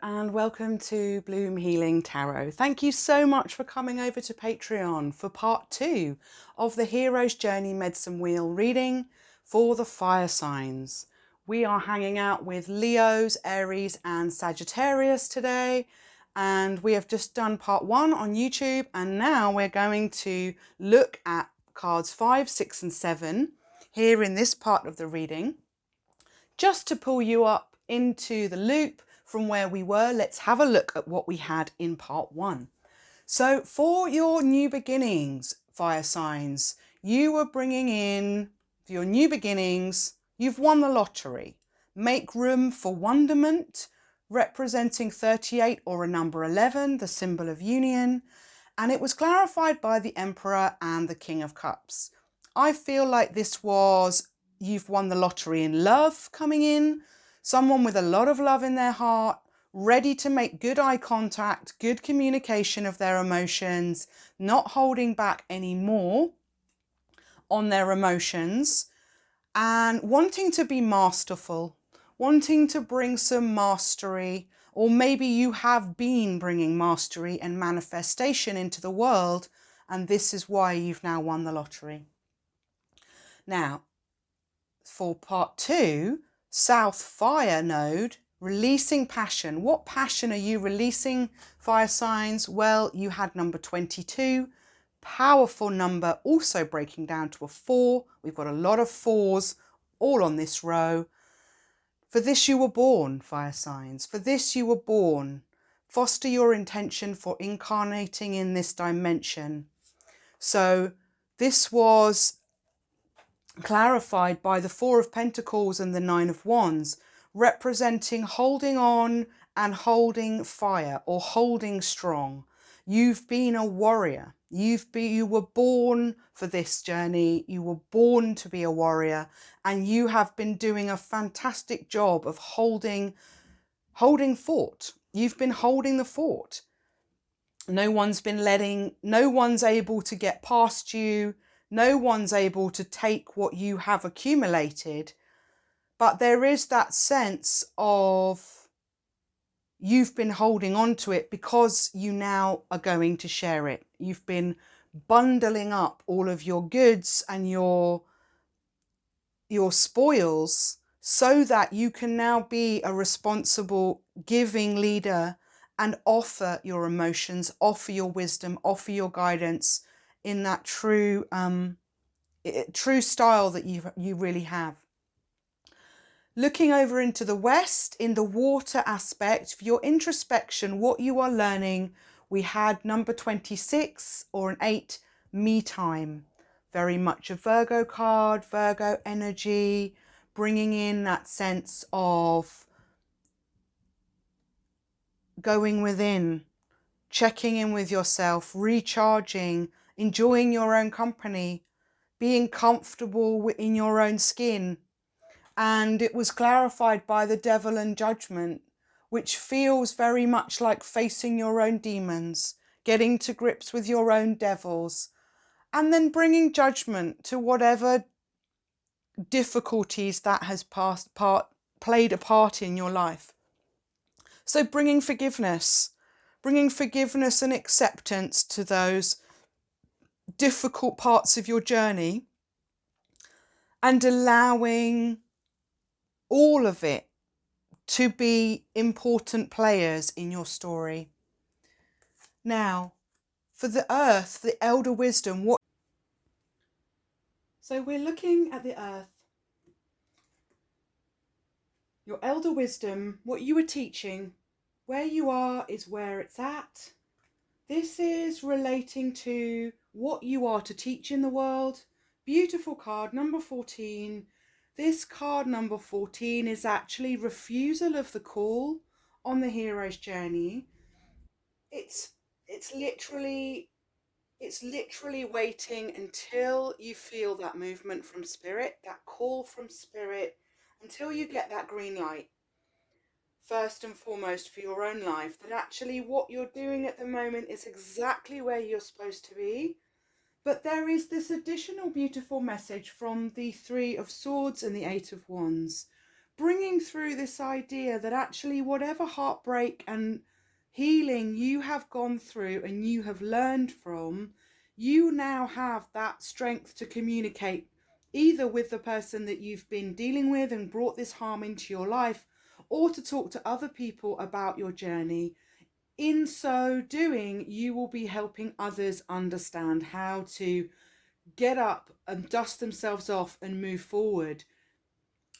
and welcome to Bloom Healing Tarot. Thank you so much for coming over to Patreon for part 2 of the Hero's Journey Medicine Wheel reading for the fire signs. We are hanging out with Leos, Aries and Sagittarius today, and we have just done part 1 on YouTube, and now we're going to look at cards 5, 6 and 7 here in this part of the reading. Just to pull you up into the loop from where we were, let's have a look at what we had in part 1. So for your new beginnings, fire signs, you were bringing in, for your new beginnings, you've won the lottery. Make room for wonderment, representing 38 or a number 11, the symbol of union. And it was clarified by the Emperor and the King of Cups. I feel like this was, you've won the lottery in love coming in, someone with a lot of love in their heart, ready to make good eye contact, good communication of their emotions, not holding back anymore on their emotions, and wanting to be masterful, wanting to bring some mastery, or maybe you have been bringing mastery and manifestation into the world, and this is why you've now won the lottery. Now, for part 2, South Fire Node, releasing passion. What passion are you releasing, fire signs? Well, you had number 22, powerful number, also breaking down to a 4. We've got a lot of 4s all on this row. For this you were born, fire signs. For this you were born. Foster your intention for incarnating in this dimension. So this was clarified by the 4 of Pentacles and the 9 of Wands, representing holding on and holding fire or holding strong. You've been a warrior. You were born for this journey. You were born to be a warrior, and you have been doing a fantastic job of holding fort. You've been holding the fort. No one's able to get past you. No one's able to take what you have accumulated. But there is that sense of you've been holding on to it because you now are going to share it. You've been bundling up all of your goods and your spoils so that you can now be a responsible giving leader and offer your emotions, offer your wisdom, offer your guidance in that true style that you really have. Looking over into the West, in the water aspect, for your introspection, what you are learning, we had number 26 or an 8, me time. Very much a Virgo card, Virgo energy, bringing in that sense of going within, checking in with yourself, recharging, enjoying your own company, being comfortable in your own skin. And it was clarified by the Devil and Judgment, which feels very much like facing your own demons, getting to grips with your own devils, and then bringing judgment to whatever difficulties that has played a part in your life. So bringing forgiveness and acceptance to those difficult parts of your journey, and allowing all of it to be important players in your story. Now, for the earth, the elder wisdom, so we're looking at the earth. Your elder wisdom, what you were teaching, where you are is where it's at. This is relating to what you are to teach in the world. Beautiful card, number 14. This card, number 14, is actually refusal of the call on the hero's journey. It's literally waiting until you feel that movement from spirit, that call from spirit, until you get that green light. First and foremost for your own life, that actually what you're doing at the moment is exactly where you're supposed to be. But there is this additional beautiful message from the 3 of Swords and the 8 of Wands, bringing through this idea that actually whatever heartbreak and healing you have gone through and you have learned from, you now have that strength to communicate either with the person that you've been dealing with and brought this harm into your life, or to talk to other people about your journey. In so doing, you will be helping others understand how to get up and dust themselves off and move forward,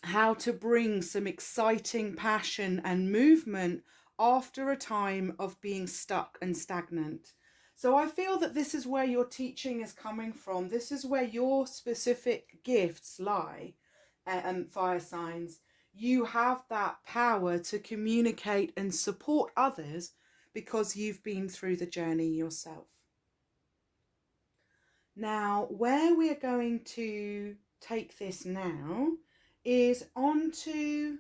how to bring some exciting passion and movement after a time of being stuck and stagnant. So I feel that this is where your teaching is coming from. This is where your specific gifts lie, fire signs. You have that power to communicate and support others because you've been through the journey yourself. Now, where we are going to take this now is on to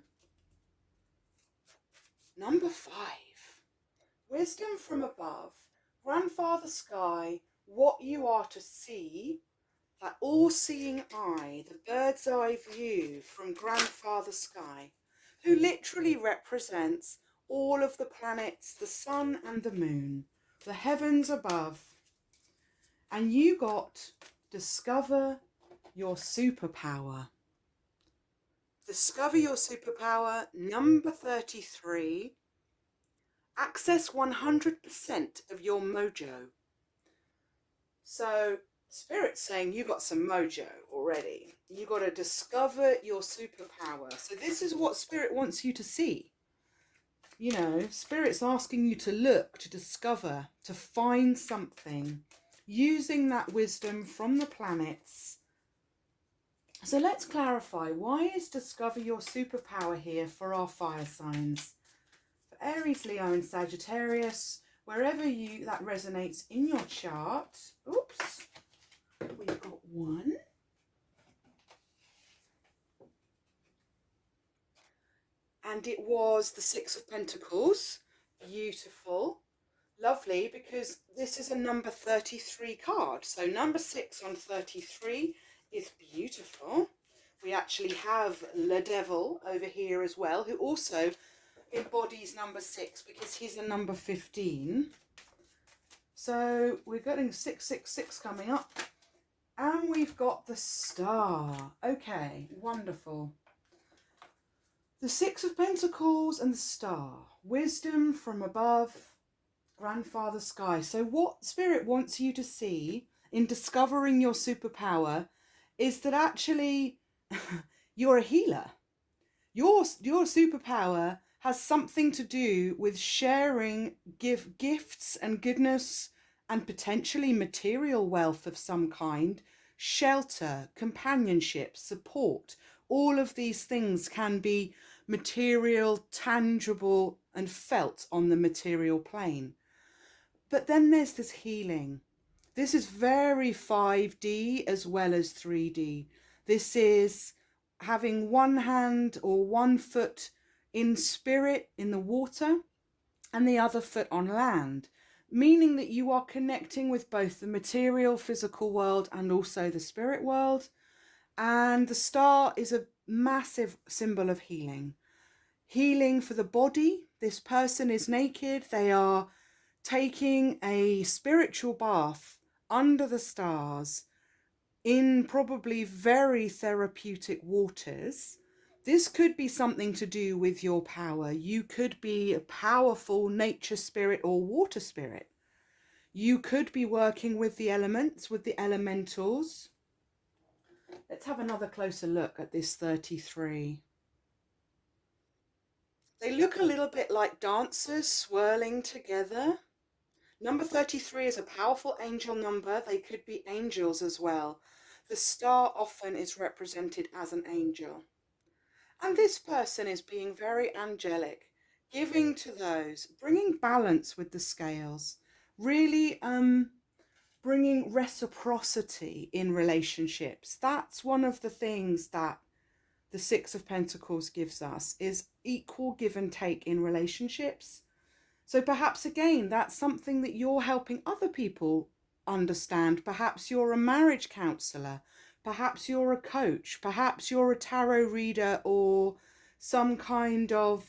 number 5. Wisdom from above. Grandfather Sky, what you are to see, that all-seeing eye, the bird's eye view from Grandfather Sky, who literally represents all of the planets, the sun and the moon, the heavens above. And you got discover your superpower. Discover your superpower, number 33. Access 100% of your mojo. So Spirit's saying you got some mojo already. You got to discover your superpower. So this is what Spirit wants you to see. You know, Spirit's asking you to look, to discover, to find something, using that wisdom from the planets. So let's clarify, why is discover your superpower here for our fire signs? For Aries, Leo and Sagittarius, wherever that resonates in your chart. Oops, we've got one. And it was the 6 of Pentacles. Beautiful. Lovely, because this is a number 33 card. So number 6 on 33 is beautiful. We actually have the Devil over here as well, who also embodies number 6 because he's a number 15. So we're getting 666 coming up. And we've got the Star. Okay, wonderful. The 6 of Pentacles and the Star. Wisdom from above. Grandfather Sky. So what Spirit wants you to see in discovering your superpower is that actually you're a healer. Your superpower has something to do with sharing gifts and goodness and potentially material wealth of some kind, shelter, companionship, support. All of these things can be material, tangible, and felt on the material plane. But then there's this healing. This is very 5D as well as 3D. This is having one hand or one foot in spirit in the water and the other foot on land, meaning that you are connecting with both the material physical world and also the spirit world. And the star is a massive symbol of healing. Healing for the body. This person is naked. They are taking a spiritual bath under the stars in probably very therapeutic waters. This could be something to do with your power. You could be a powerful nature spirit or water spirit. You could be working with the elements, with the elementals. Let's have another closer look at this 33. They look a little bit like dancers swirling together. Number 33 is a powerful angel number. They could be angels as well. The star often is represented as an angel. And this person is being very angelic, giving to those, bringing balance with the scales, really bringing reciprocity in relationships. That's one of the things that the 6 of Pentacles gives us, is equal give and take in relationships. So perhaps again, that's something that you're helping other people understand. Perhaps you're a marriage counsellor. Perhaps you're a coach. Perhaps you're a tarot reader or some kind of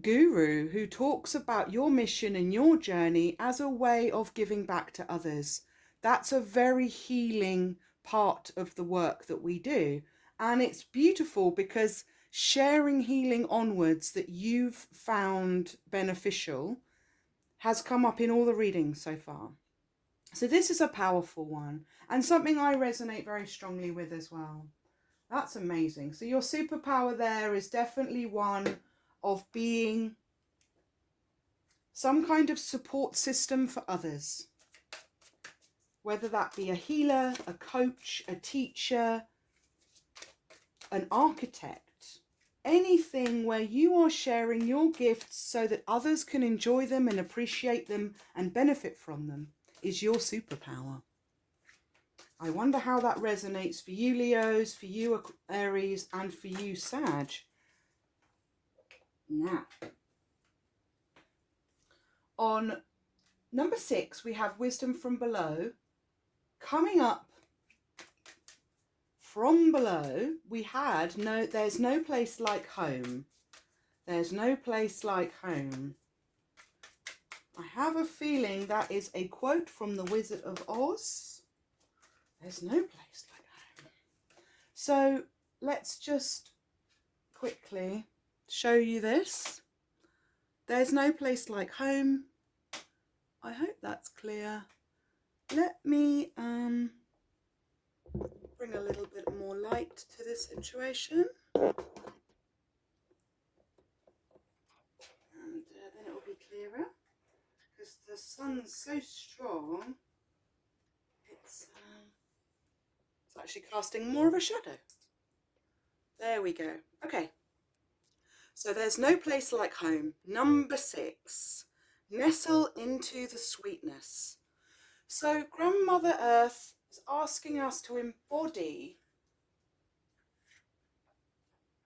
guru who talks about your mission and your journey as a way of giving back to others. That's a very healing part of the work that we do. And it's beautiful because sharing healing onwards that you've found beneficial has come up in all the readings so far. So this is a powerful one and something I resonate very strongly with as well. That's amazing. So your superpower there is definitely one of being some kind of support system for others. Whether that be a healer, a coach, a teacher, an architect, anything where you are sharing your gifts so that others can enjoy them and appreciate them and benefit from them is your superpower. I wonder how that resonates for you, Leos, for you, Aries, and for you, Sag. Now, on number 6, we have wisdom from below. Coming up from below, we had there's no place like home. There's no place like home. I have a feeling that is a quote from the Wizard of Oz. There's no place like home. So let's just quickly show you this. There's no place like home. I hope that's clear. Let me bring a little bit more light to this situation. And then it will be clearer. Because the sun's so strong, it's actually casting more of a shadow. There we go. Okay. So there's no place like home. Number 6. Nestle into the sweetness. So Grandmother Earth is asking us to embody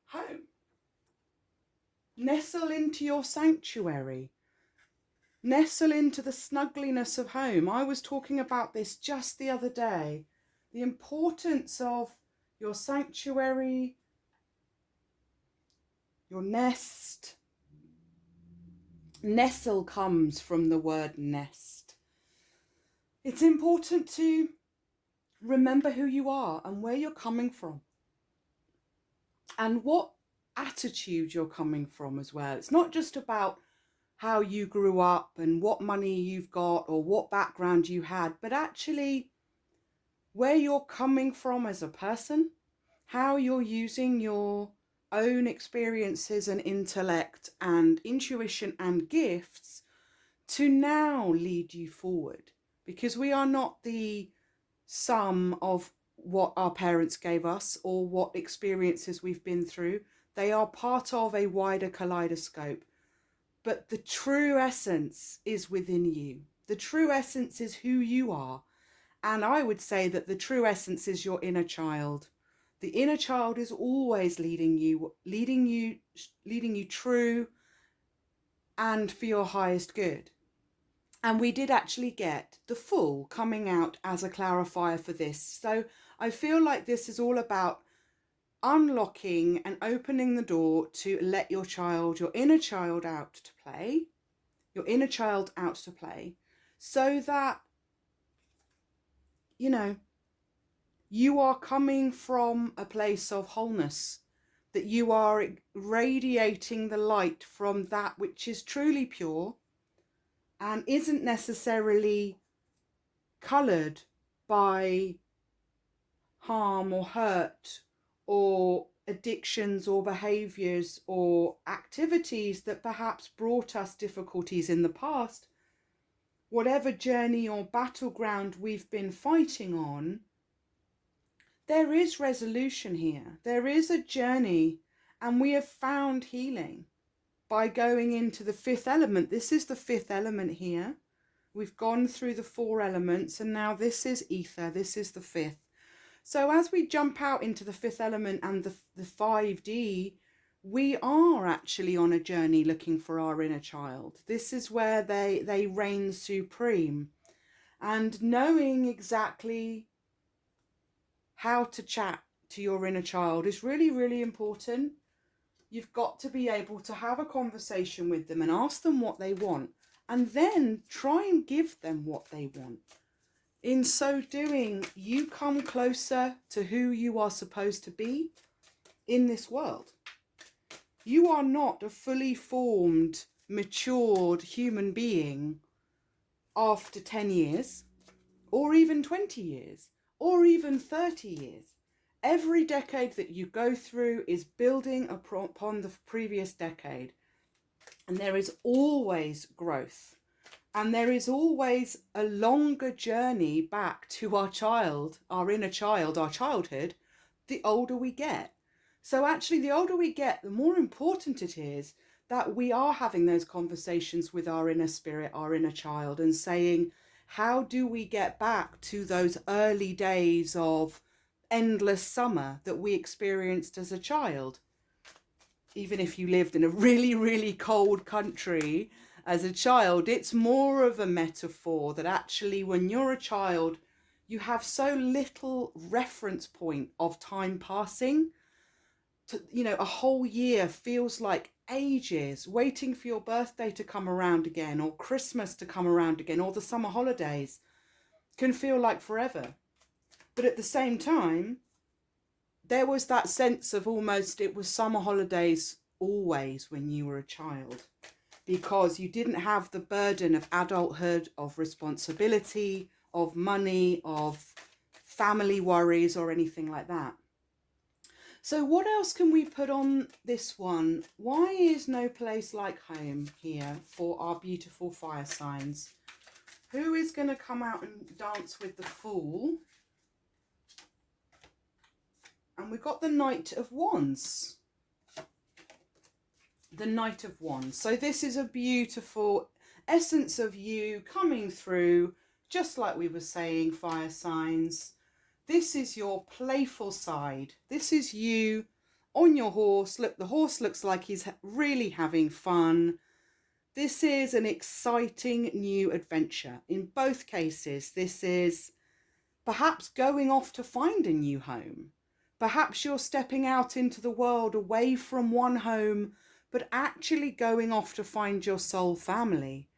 home. Nestle into your sanctuary. Nestle into the snuggliness of home. I was talking about this just the other day. The importance of your sanctuary, your nest. Nestle comes from the word nest. It's important to remember who you are and where you're coming from. And what attitude you're coming from as well. It's not just about how you grew up and what money you've got or what background you had, but actually where you're coming from as a person, how you're using your own experiences and intellect and intuition and gifts to now lead you forward. Because we are not the sum of what our parents gave us or what experiences we've been through. They are part of a wider kaleidoscope. But the true essence is within you. The true essence is who you are. And I would say that the true essence is your inner child. The inner child is always leading you true and for your highest good. And we did actually get the Fool coming out as a clarifier for this. So I feel like this is all about unlocking and opening the door to let your inner child out to play, so that, you are coming from a place of wholeness, that you are radiating the light from that which is truly pure and isn't necessarily coloured by harm or hurt or addictions or behaviours or activities that perhaps brought us difficulties in the past. Whatever journey or battleground we've been fighting on, there is resolution here. There is a journey, and we have found healing by going into the 5th element. This is the 5th element here. We've gone through the 4 elements, and now this is ether. This is the 5th. So as we jump out into the 5th element and the 5D, we are actually on a journey looking for our inner child. This is where they reign supreme. And knowing exactly how to chat to your inner child is really, really important. you've got to be able to have a conversation with them and ask them what they want, and then try and give them what they want. In so doing, you come closer to who you are supposed to be in this world. You are not a fully formed, matured human being after 10 years, or even 20 years, or even 30 years. Every decade that you go through is building upon the previous decade. And there is always growth. And there is always a longer journey back to our child, our inner child, our childhood, the older we get. So actually, the older we get, the more important it is that we are having those conversations with our inner spirit, our inner child, and saying, how do we get back to those early days of endless summer that we experienced as a child? Even if you lived in a really, really cold country as a child, it's more of a metaphor that actually when you're a child, you have so little reference point of time passing. A whole year feels like ages. Waiting for your birthday to come around again, or Christmas to come around again, or the summer holidays can feel like forever. But at the same time, there was that sense of almost it was summer holidays always when you were a child, because you didn't have the burden of adulthood, of responsibility, of money, of family worries or anything like that. So what else can we put on this one? Why is no place like home here for our beautiful fire signs? Who is going to come out and dance with the Fool? And we've got the Knight of Wands. The Knight of Wands. So this is a beautiful essence of you coming through, just like we were saying, fire signs. This is your playful side. This is you on your horse. Look, the horse looks like he's really having fun. This is an exciting new adventure. In both cases, this is perhaps going off to find a new home. Perhaps you're stepping out into the world away from one home, but actually going off to find your soul family.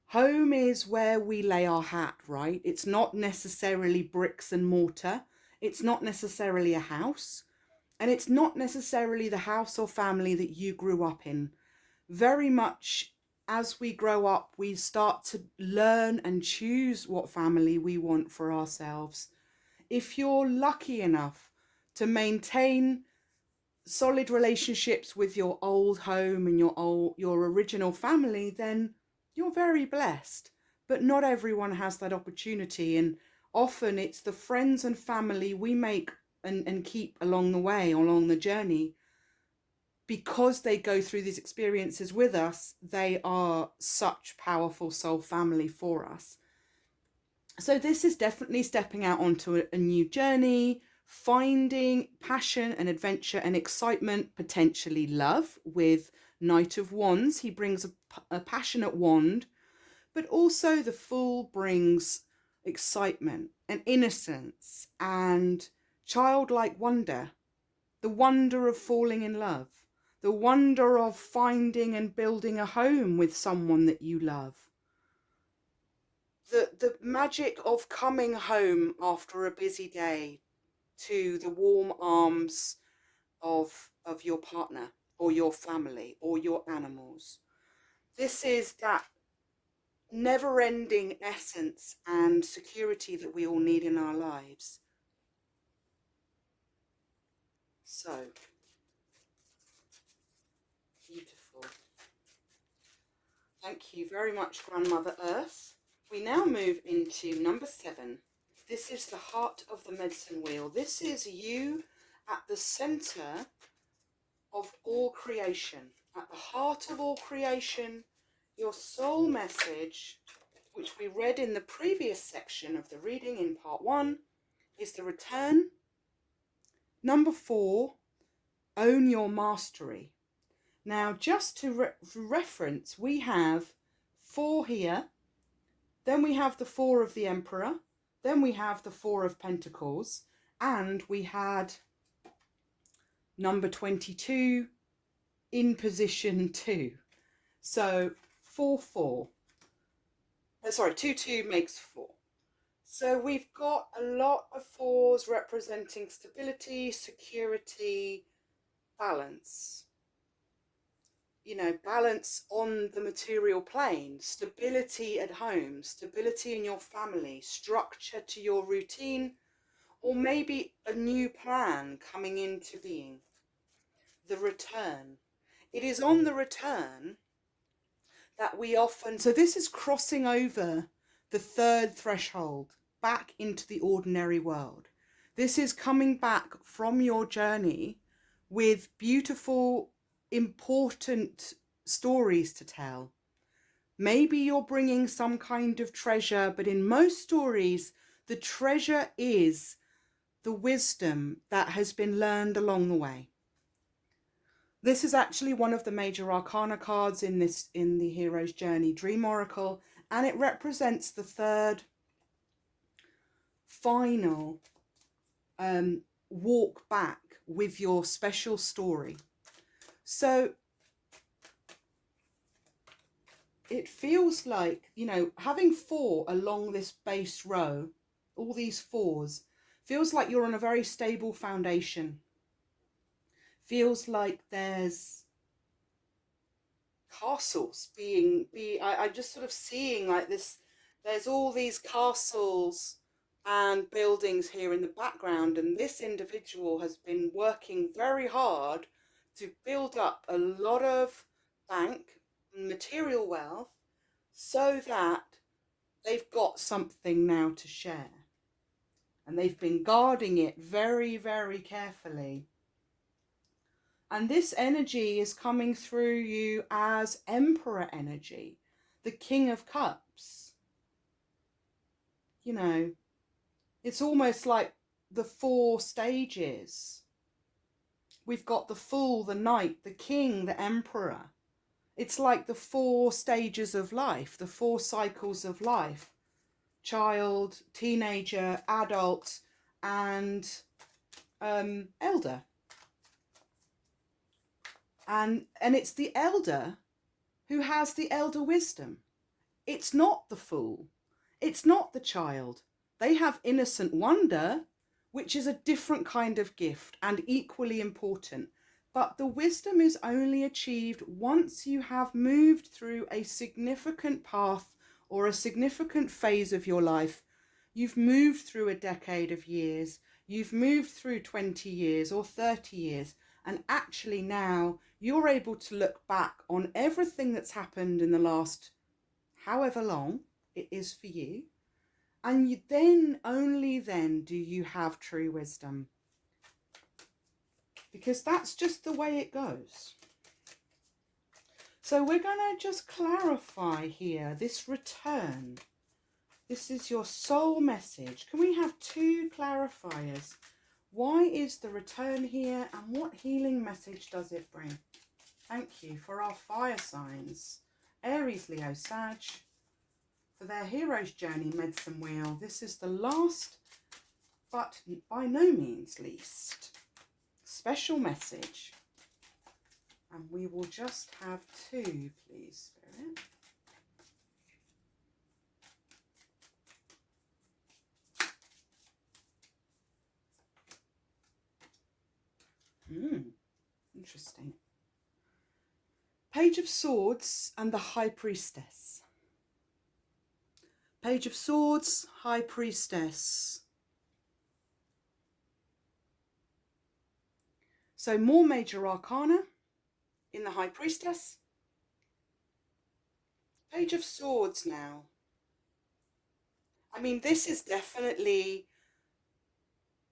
Home is where we lay our hat, right? It's not necessarily bricks and mortar. It's not necessarily a house. And it's not necessarily the house or family that you grew up in. Very much as we grow up, we start to learn and choose what family we want for ourselves. If you're lucky enough to maintain solid relationships with your old home and your original family, then you're very blessed. But not everyone has that opportunity, and often it's the friends and family we make and keep along the way, along the journey. Because they go through these experiences with us, they are such powerful soul family for us. So this is definitely stepping out onto a new journey, finding passion and adventure and excitement, potentially love with Knight of Wands. He brings a passionate wand, but also the Fool brings excitement and innocence and childlike wonder, the wonder of falling in love, the wonder of finding and building a home with someone that you love. The magic of coming home after a busy day to the warm arms of your partner or your family or your animals. This is that never-ending essence and security that we all need in our lives. So beautiful. Thank you very much, Grandmother Earth. We now move into number 7. This is the heart of the medicine wheel. This is you at the center of all creation, at the heart of all creation. Your soul message, which we read in the previous section of the reading in part 1, is the return. Number 4, own your mastery. Now, just to reference, we have 4 here. Then we have the 4 of the Emperor. Then we have the 4 of Pentacles. And we had number 22 in position 2. So 4-4. Sorry, 2-2 makes 4. So we've got a lot of 4s representing stability, security, balance. You know, balance on the material plane, stability at home, stability in your family, structure to your routine, or maybe a new plan coming into being. The return. It is on the return that we often, so this is crossing over the 3rd threshold back into the ordinary world. This is coming back from your journey with beautiful, important stories to tell. Maybe you're bringing some kind of treasure, but in most stories, the treasure is the wisdom that has been learned along the way. This is actually one of the major arcana cards in the Hero's Journey Dream Oracle, and it represents the 3rd final walk back with your special story. So it feels like, you know, having 4 along this base row, all these 4s, feels like you're on a very stable foundation. Feels like there's castles I'm just sort of seeing like this, there's all these castles and buildings here in the background, and this individual has been working very hard to build up a lot of bank material wealth so that they've got something now to share, and they've been guarding it very, very carefully. And this energy is coming through you as Emperor energy, the King of Cups. You know, it's almost like the 4 stages. We've got the Fool, the Knight, the King, the Emperor. It's like the 4 stages of life, the 4 cycles of life. Child, teenager, adult, and elder. And it's the elder who has the elder wisdom. It's not the fool. It's not the child. They have innocent wonder, which is a different kind of gift and equally important. But the wisdom is only achieved once you have moved through a significant path or a significant phase of your life. You've moved through a decade of years. You've moved through 20 years or 30 years. And actually now you're able to look back on everything that's happened in the last however long it is for you. And only then do you have true wisdom. Because that's just the way it goes. So we're going to just clarify here this return. This is your soul message. Can we have 2 clarifiers? Why is the return here, and what healing message does it bring? Thank you for our fire signs. Aries, Leo, Sag. For their Hero's Journey Medicine Wheel, this is the last, but by no means least, special message. And we will just have 2, please, Spirit. Interesting. Page of Swords and the High Priestess. Page of Swords, High Priestess. So more major arcana in the High Priestess. Page of Swords now. I mean, this is definitely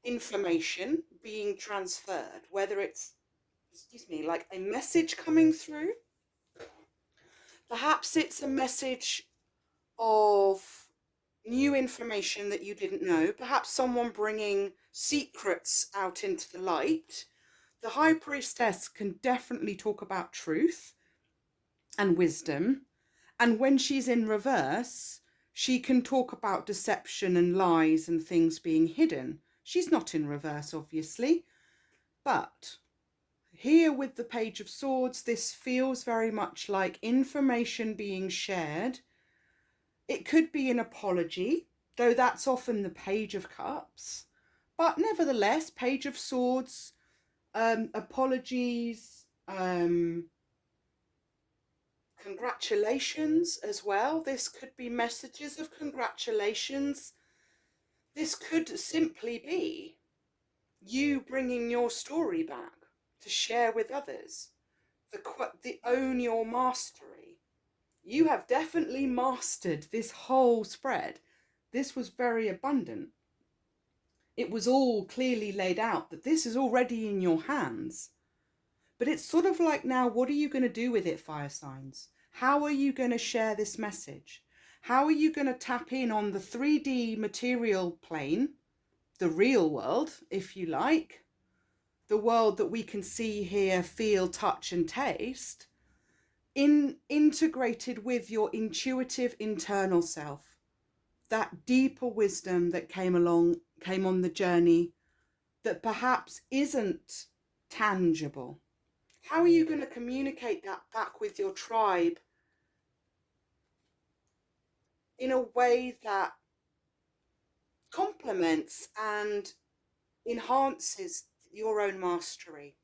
information being transferred, whether it's, like a message coming through. Perhaps it's a message of new information that you didn't know. Perhaps someone bringing secrets out into the light. The High Priestess can definitely talk about truth and wisdom. And when she's in reverse, she can talk about deception and lies and things being hidden. She's not in reverse, obviously. But here with the Page of Swords, this feels very much like information being shared. It could be an apology, though that's often the Page of Cups. But nevertheless, Page of Swords, apologies, congratulations as well. This could be messages of congratulations. This could simply be you bringing your story back to share with others. The own your mastery. You have definitely mastered this whole spread. This was very abundant. It was all clearly laid out that this is already in your hands. But it's sort of like, now, what are you going to do with it, fire signs? How are you going to share this message? How are you going to tap in on the 3D material plane, the real world, if you like, the world that we can see, hear, feel, touch and taste, integrated with your intuitive internal self, that deeper wisdom that came on the journey that perhaps isn't tangible? How are you going to communicate that back with your tribe in a way that complements and enhances your own mastery?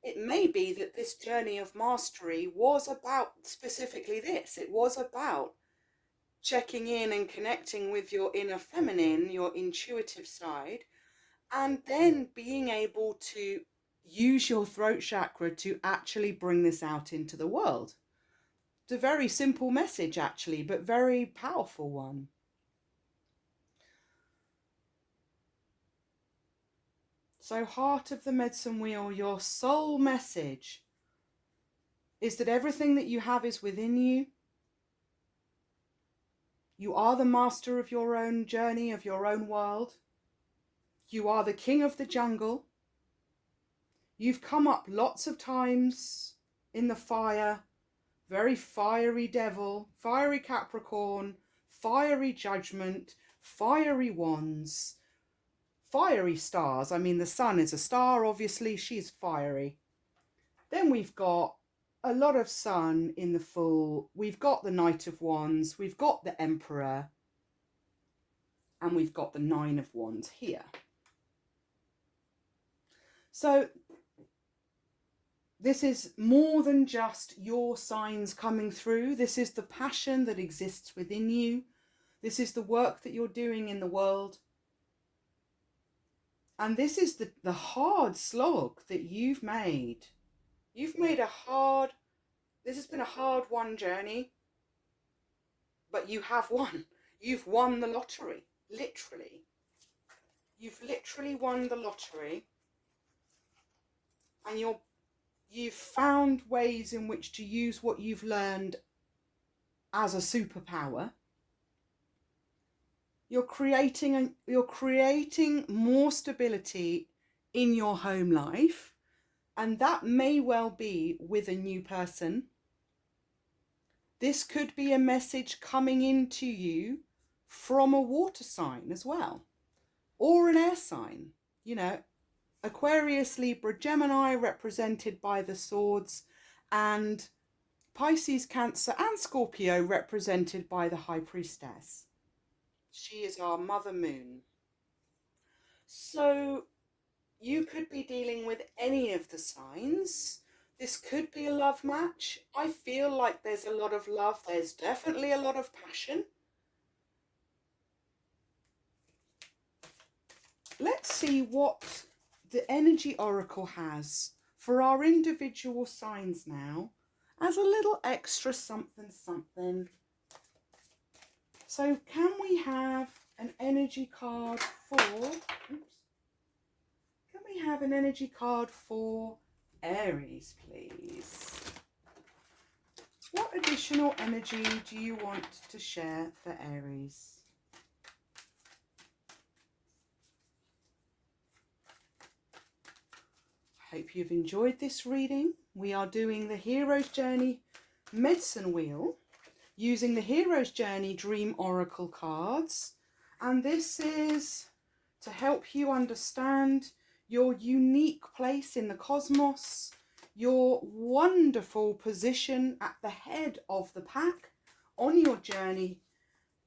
It may be that this journey of mastery was about specifically this. It was about checking in and connecting with your inner feminine, your intuitive side, and then being able to use your throat chakra to actually bring this out into the world. It's a very simple message, actually, but very powerful one. So, heart of the medicine wheel, your soul message is that everything that you have is within you. You are the master of your own journey, of your own world. You are the king of the jungle. You've come up lots of times in the fire, very fiery devil, fiery Capricorn, fiery judgment, fiery wands, fiery stars. I mean, the sun is a star, obviously, she's fiery. Then we've got a lot of sun in the full. We've got the Knight of Wands, we've got the Emperor, and we've got the Nine of Wands here. So this is more than just your signs coming through. This is the passion that exists within you. This is the work that you're doing in the world. And this is the hard slog that you've made. You've made this has been a hard-won journey, but you have won. You've won the lottery, literally. You've literally won the lottery, and you've found ways in which to use what you've learned as a superpower. You're creating more stability in your home life, and that may well be with a new person. This could be a message coming into you from a water sign as well, or an air sign. You know, Aquarius, Libra, Gemini represented by the swords, and Pisces, Cancer and Scorpio represented by the High Priestess. She is our Mother Moon. So you could be dealing with any of the signs. This could be a love match. I feel like there's a lot of love. There's definitely a lot of passion. Let's see what the energy oracle has for our individual signs now as a little extra something. So can we have an energy card for, can we have an energy card for Aries, please? What additional energy do you want to share for Aries? I hope you've enjoyed this reading. We are doing the Hero's Journey Medicine Wheel using the Hero's Journey Dream Oracle cards. And this is to help you understand your unique place in the cosmos, your wonderful position at the head of the pack on your journey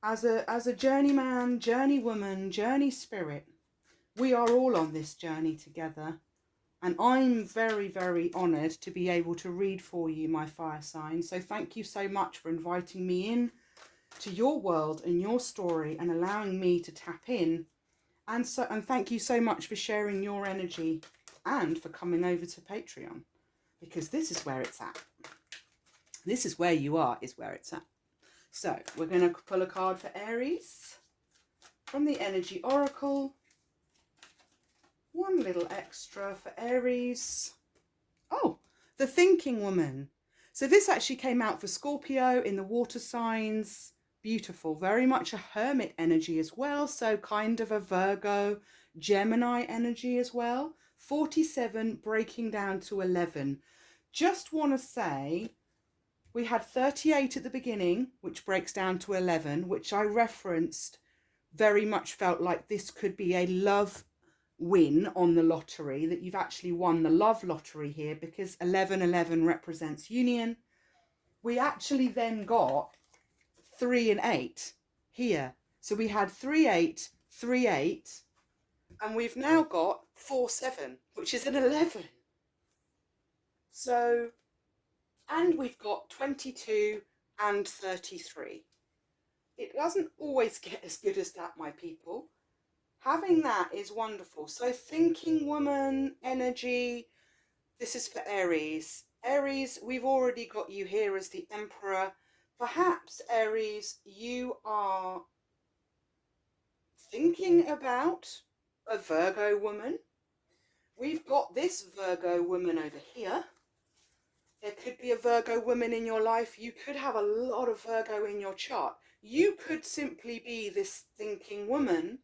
as a journeyman, journeywoman, journey spirit. We are all on this journey together. And I'm very, very honoured to be able to read for you, my fire sign. So thank you so much for inviting me in to your world and your story and allowing me to tap in. And thank you so much for sharing your energy and for coming over to Patreon, because this is where it's at. This is where you are, is where it's at. So we're going to pull a card for Aries from the Energy Oracle. One little extra for Aries. Oh, the Thinking Woman. So this actually came out for Scorpio in the water signs. Beautiful. Very much a hermit energy as well. So kind of a Virgo, Gemini energy as well. 47 breaking down to 11. Just want to say we had 38 at the beginning, which breaks down to 11, which I referenced. Very much felt like this could be a love win on the lottery, that you've actually won the love lottery here, because 1111 represents union. We actually then got 3 and 8 here, so we had 3 8 3 8, and we've now got 4 7, which is an 11. So, and we've got 22 and 33. It doesn't always get as good as that, my people. Having that is wonderful. So Thinking Woman energy, this is for Aries. Aries, we've already got you here as the Emperor. Perhaps, Aries, you are thinking about a Virgo woman. We've got this Virgo woman over here. There could be a Virgo woman in your life. You could have a lot of Virgo in your chart. You could simply be this thinking woman.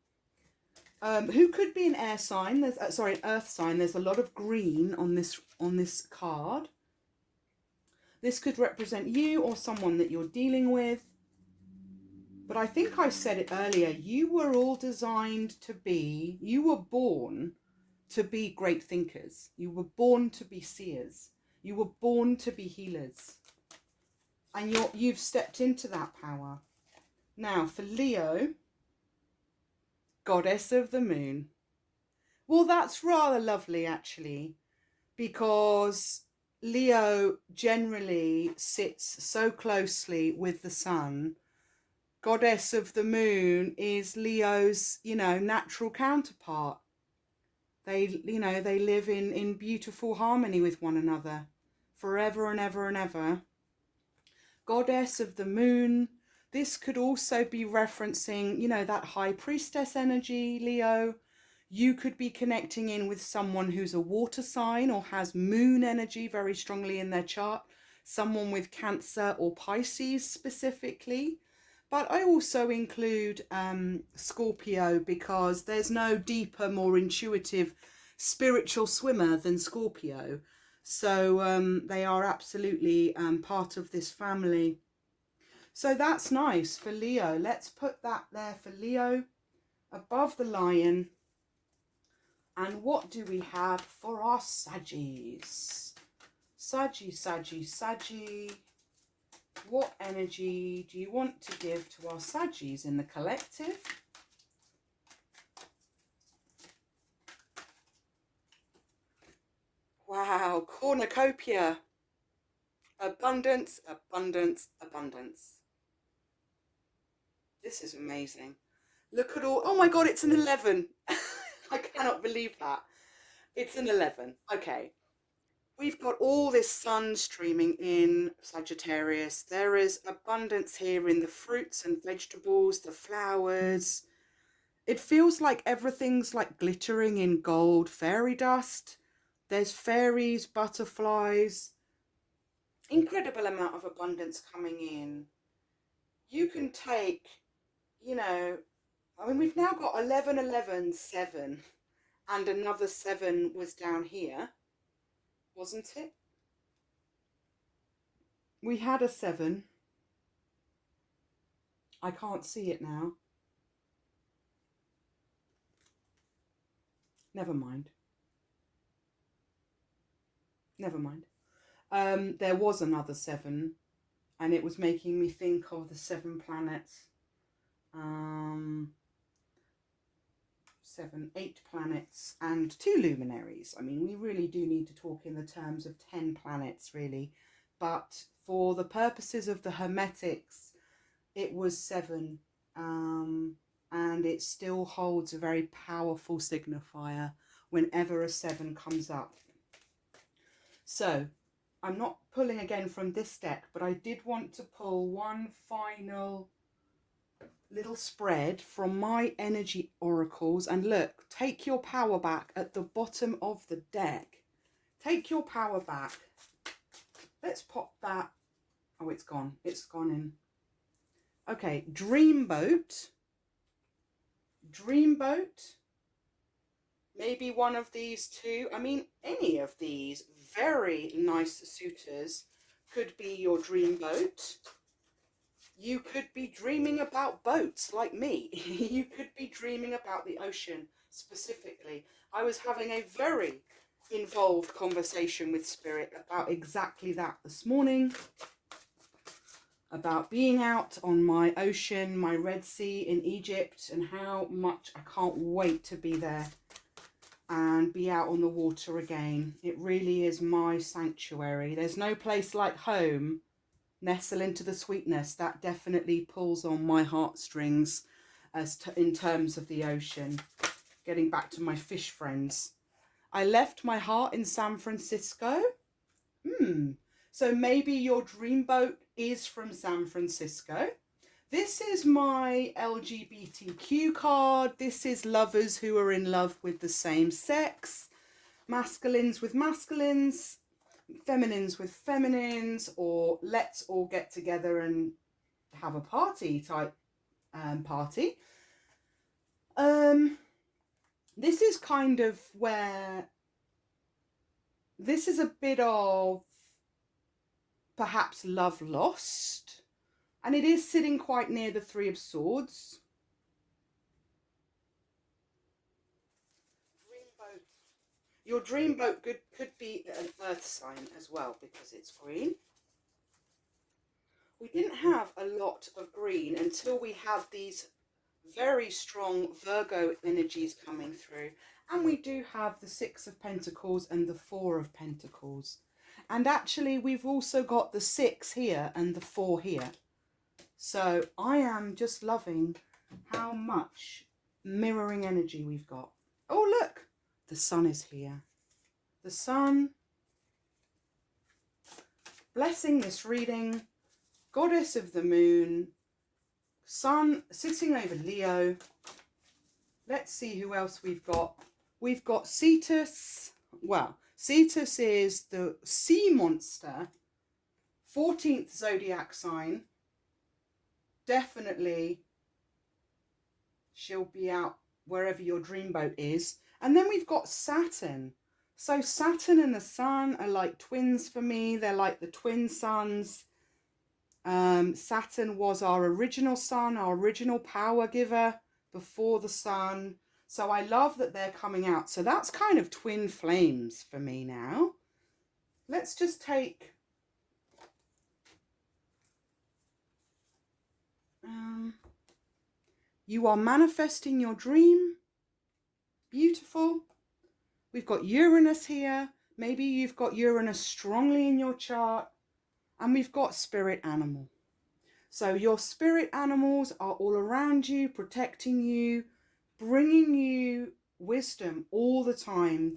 Who could be an air sign? There's an earth sign. There's a lot of green on this card. This could represent you or someone that you're dealing with. But I think I said it earlier. You were all designed to be. You were born to be great thinkers. You were born to be seers. You were born to be healers. And you've stepped into that power. Now for Leo, Goddess of the Moon. Well, that's rather lovely, actually, because Leo generally sits so closely with the sun. Goddess of the Moon is Leo's, natural counterpart. They live in beautiful harmony with one another forever and ever and ever. Goddess of the Moon. This could also be referencing, that high priestess energy, Leo. You could be connecting in with someone who's a water sign or has moon energy very strongly in their chart. Someone with Cancer or Pisces specifically. But I also include Scorpio, because there's no deeper, more intuitive, spiritual swimmer than Scorpio. So they are absolutely part of this family. So that's nice for Leo. Let's put that there for Leo, above the lion. And what do we have for our Saggies? Saggy. What energy do you want to give to our Saggies in the collective? Wow, cornucopia. Abundance, abundance, abundance. This is amazing. Look at all. Oh my God, it's an 11. I cannot believe that. It's an 11. Okay. We've got all this sun streaming in, Sagittarius. There is abundance here in the fruits and vegetables, the flowers. It feels like everything's like glittering in gold, fairy dust. There's fairies, butterflies. Incredible amount of abundance coming in. You can take, we've now got 11, 11, 7, and another 7 was down here, wasn't it? We had a 7. I can't see it now. Never mind. Never mind. There was another 7, and it was making me think of the 7 planets. 7, 8 planets and 2 luminaries. I mean, we really do need to talk in the terms of 10 planets, really. But for the purposes of the Hermetics, it was 7. And it still holds a very powerful signifier whenever a 7 comes up. So, I'm not pulling again from this deck, but I did want to pull one final little spread from my energy oracles. And look, take your power back at the bottom of the deck. Take your power back. Let's pop that. Oh, it's gone. It's gone in. Okay, Dreamboat. Dreamboat. Maybe one of these two. I mean, any of these very nice suitors could be your dreamboat. You could be dreaming about boats like me. You could be dreaming about the ocean specifically. I was having a very involved conversation with Spirit about exactly that this morning. About being out on my ocean, my Red Sea in Egypt, and how much I can't wait to be there and be out on the water again. It really is my sanctuary. There's no place like home. Nestle into the sweetness. That definitely pulls on my heartstrings in terms of the ocean. Getting back to my fish friends. I left my heart in San Francisco. So maybe your dreamboat is from San Francisco. This is my LGBTQ card. This is lovers who are in love with the same sex. Masculines with masculines. Feminines with feminines, or let's all get together and have a party type party. This is kind of where this is a bit of perhaps love lost, and it is sitting quite near the 3 of Swords. Dreamboat. Your dreamboat could be an earth sign as well because it's green. We didn't have a lot of green until we had these very strong Virgo energies coming through. And we do have the 6 of Pentacles and the 4 of Pentacles. And actually we've also got the 6 here and the 4 here. So I am just loving how much mirroring energy we've got. Oh, look, the sun is here. The sun, blessing this reading, goddess of the moon, sun sitting over Leo. Let's see who else we've got. We've got Cetus. Well, Cetus is the sea monster, 14th zodiac sign. Definitely she'll be out wherever your dreamboat is. And then we've got Saturn. So Saturn and the sun are like twins for me. They're like the twin suns. Saturn was our original sun, our original power giver before the sun. So I love that they're coming out. So that's kind of twin flames for me now. Let's just take you are manifesting your dream. Beautiful. We've got Uranus here. Maybe you've got Uranus strongly in your chart. And we've got spirit animal. So your spirit animals are all around you, protecting you, bringing you wisdom all the time.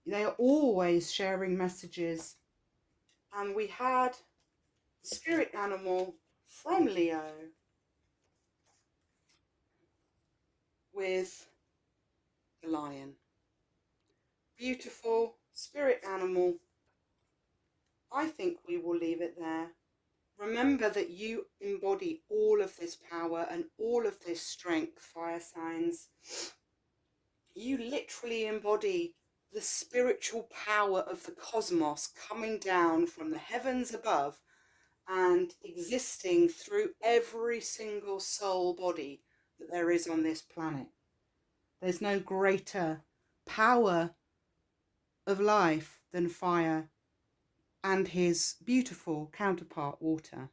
They are always sharing messages. And we had spirit animal from Leo with the lion. Beautiful spirit animal. I think we will leave it there. Remember that you embody all of this power and all of this strength, fire signs. You literally embody the spiritual power of the cosmos coming down from the heavens above and existing through every single soul body that there is on this planet. There's no greater power of life than fire. and his beautiful counterpart, water.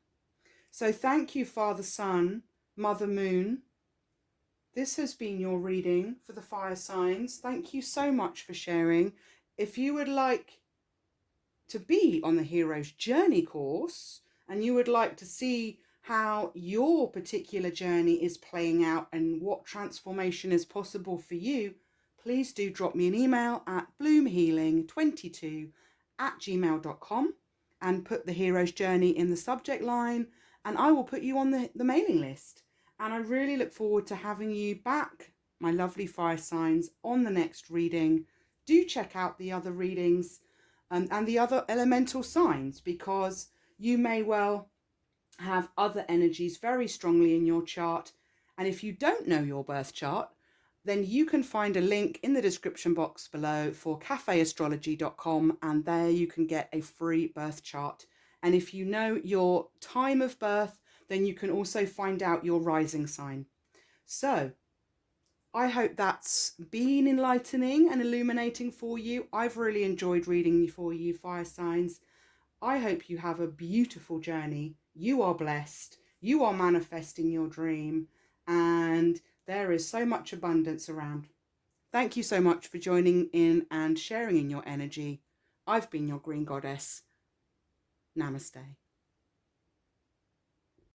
So thank you, Father Sun, Mother Moon. This has been your reading for the fire signs. Thank you so much for sharing. If you would like to be on the Hero's Journey course and you would like to see how your particular journey is playing out and what transformation is possible for you, please do drop me an email at bloomhealing22@gmail.com and put the Hero's Journey in the subject line, and I will put you on the mailing list. And I really look forward to having you back, my lovely fire signs, on the next reading. Do check out the other readings and the other elemental signs, because you may well have other energies very strongly in your chart. And if you don't know your birth chart, then you can find a link in the description box below for cafeastrology.com, and there you can get a free birth chart. And if you know your time of birth, then you can also find out your rising sign. So I hope that's been enlightening and illuminating for you. I've really enjoyed reading for you, fire signs. I hope you have a beautiful journey. You are blessed. You are manifesting your dream. And there is so much abundance around. Thank you so much for joining in and sharing in your energy. I've been your Green Goddess. Namaste.